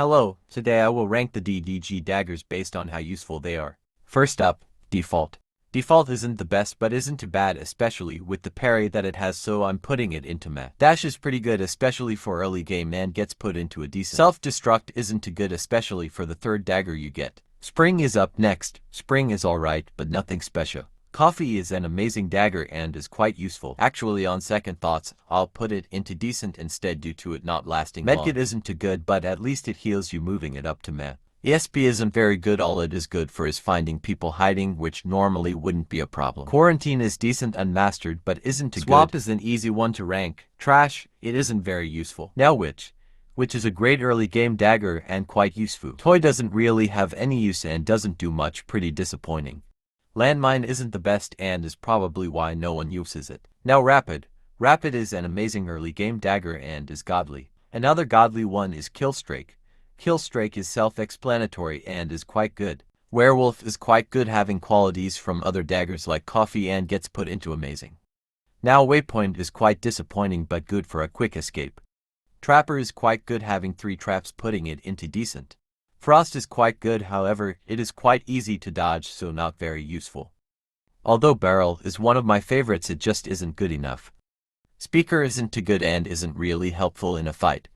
Hello, today I will rank the DDG daggers based on how useful they are. First up, default. Default isn't the best but isn't too bad, especially with the parry that it has, so I'm putting it into meh. Dash is pretty good especially for early game and gets put into a decent. Self-destruct isn't too good especially for the third dagger you get. Spring is up next. Spring is alright but nothing special. Coffee is an amazing dagger and is quite useful. Actually, on second thoughts, I'll put it into decent instead due to it not lasting long. Medkit isn't too good but at least it heals you, moving it up to meh. ESP isn't very good. All it is good for is finding people hiding, which normally wouldn't be a problem. Quarantine is decent unmastered but isn't too good. Swap is an easy one to rank. Trash, it isn't very useful. Now which is a great early game dagger and quite useful. Toy doesn't really have any use and doesn't do much, pretty disappointing. Landmine isn't the best and is probably why no one uses it. Now Rapid. Rapid is an amazing early game dagger and is godly. Another godly one is Killstreak. Killstreak is self-explanatory and is quite good. Werewolf is quite good, having qualities from other daggers like Coffee and gets put into amazing. Now Waypoint is quite disappointing but good for a quick escape. Trapper is quite good, having 3 traps, putting it into decent. Frost is quite good, however, it is quite easy to dodge, so not very useful. Although Barrel is one of my favorites, it just isn't good enough. Speaker isn't too good and isn't really helpful in a fight.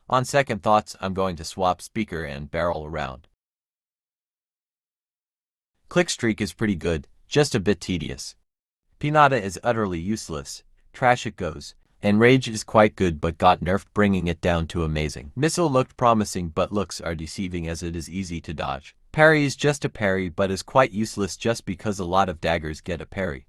On second thoughts, I'm going to swap Speaker and Barrel around. Clickstreak is pretty good, just a bit tedious. Pinata is utterly useless, trash it goes. And Rage is quite good but got nerfed, bringing it down to amazing. Missile looked promising but looks are deceiving as it is easy to dodge. Parry is just a parry but is quite useless just because a lot of daggers get a parry.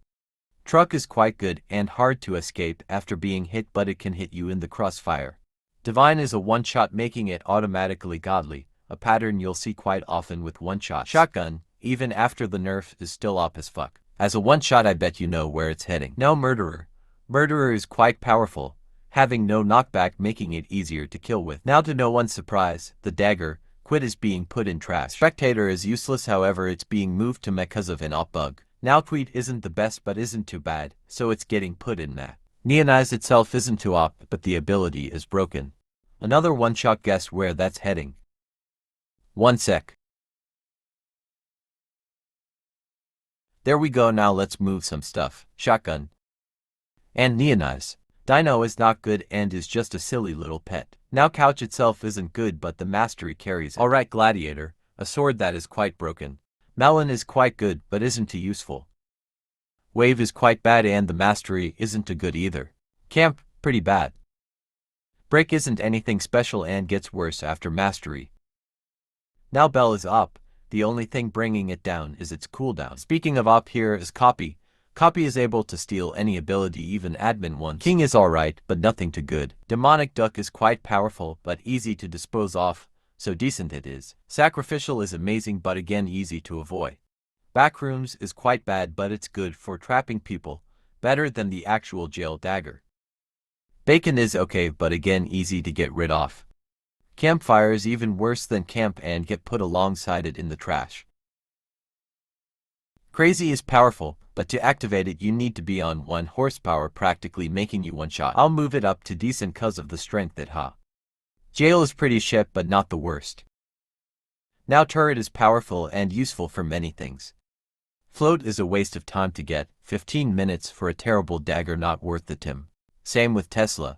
Truck is quite good and hard to escape after being hit, but it can hit you in the crossfire. Divine is a one-shot, making it automatically godly, a pattern you'll see quite often with one-shot. Shotgun, even after the nerf, is still op as fuck. As a one-shot I bet you know where it's heading. Now Murderer. Murderer is quite powerful, having no knockback, making it easier to kill with. Now to no one's surprise, the dagger, Quit, is being put in trash. Spectator is useless, however it's being moved to meh because of an op bug. Now Tweet isn't the best but isn't too bad, so it's getting put in meh. Neonize itself isn't too op, but the ability is broken. Another one-shot, guess where that's heading. One sec. There we go, now let's move some stuff. Shotgun. And Neonize. Dino is not good and is just a silly little pet. Now Couch itself isn't good but the mastery carries it. Alright, Gladiator, a sword that is quite broken. Melon is quite good but isn't too useful. Wave is quite bad and the mastery isn't too good either. Camp, pretty bad. Break isn't anything special and gets worse after mastery. Now Bell is op, the only thing bringing it down is its cooldown. Speaking of op, here is Copy. Copy is able to steal any ability, even admin ones. King is alright, but nothing too good. Demonic Duck is quite powerful, but easy to dispose of, so decent it is. Sacrificial is amazing, but again easy to avoid. Backrooms is quite bad, but it's good for trapping people, better than the actual jail dagger. Bacon is okay, but again easy to get rid of. Campfire is even worse than camp and get put alongside it in the trash. Crazy is powerful, but to activate it you need to be on 1 horsepower, practically making you one-shot. I'll move it up to decent cause of the strength it ha. Jail is pretty shit but not the worst. Now Turret is powerful and useful for many things. Float is a waste of time to get, 15 minutes for a terrible dagger, not worth the time. Same with Tesla.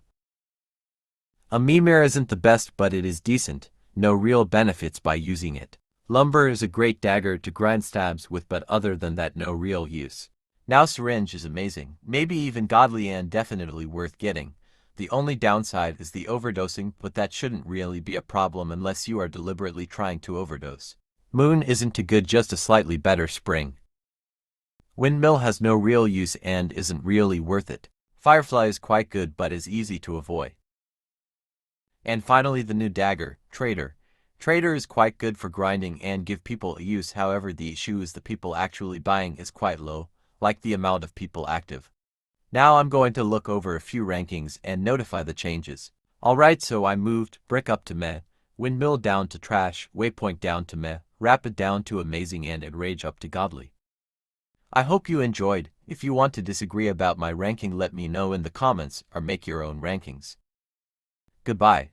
A Mimir isn't the best but it is decent, no real benefits by using it. Lumber is a great dagger to grind stabs with, but other than that no real use. Now Syringe is amazing, maybe even godly and definitely worth getting. The only downside is the overdosing, but that shouldn't really be a problem unless you are deliberately trying to overdose. Moon isn't too good, just a slightly better Spring. Windmill has no real use and isn't really worth it. Firefly is quite good but is easy to avoid. And finally the new dagger, Trader. Trader is quite good for grinding and give people a use, however the issue is the people actually buying is quite low, like the amount of people active. Now I'm going to look over a few rankings and notify the changes. Alright, so I moved Brick up to meh, Windmill down to trash, Waypoint down to meh, Rapid down to amazing, and Rage up to godly. I hope you enjoyed. If you want to disagree about my ranking, let me know in the comments or make your own rankings. Goodbye.